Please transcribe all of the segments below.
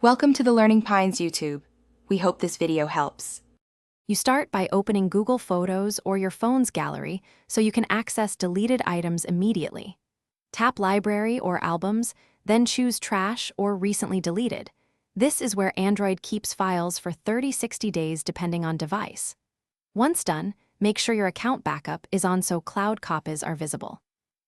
Welcome to the Learning Pines YouTube. We hope this video helps. You start by opening Google Photos or your phone's gallery so you can access deleted items immediately. Tap Library or Albums, then choose Trash or Recently Deleted. This is where Android keeps files for 30-60 days depending on device. Once done, make sure your account backup is on so cloud copies are visible.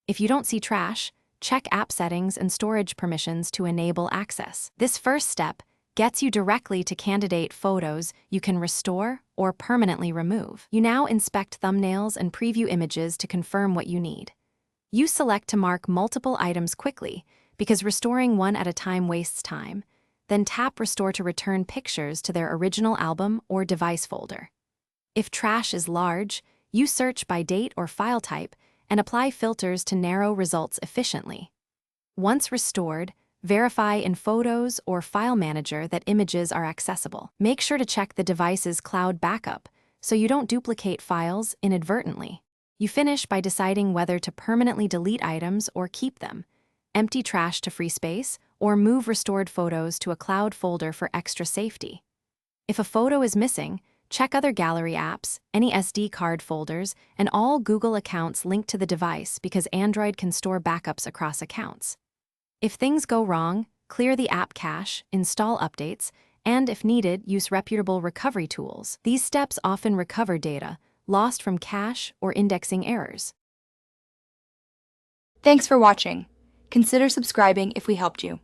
If you don't see Trash, check app settings and storage permissions to enable access. This first step gets you directly to candidate photos you can restore or permanently remove. You now inspect thumbnails and preview images to confirm what you need. You select to mark multiple items quickly because restoring one at a time wastes time. Then tap Restore to return pictures to their original album or device folder. If trash is large, you search by date or file type and apply filters to narrow results efficiently. Once restored, verify in Photos or File Manager that images are accessible. Make sure to check the device's cloud backup so you don't duplicate files inadvertently. You finish by deciding whether to permanently delete items or keep them, empty trash to free space, or move restored photos to a cloud folder for extra safety. If a photo is missing, check other gallery apps, any SD card folders, and all Google accounts linked to the device because Android can store backups across accounts. If things go wrong, clear the app cache, install updates, and if needed, use reputable recovery tools. These steps often recover data lost from cache or indexing errors. Thanks for watching. Consider subscribing if we helped you.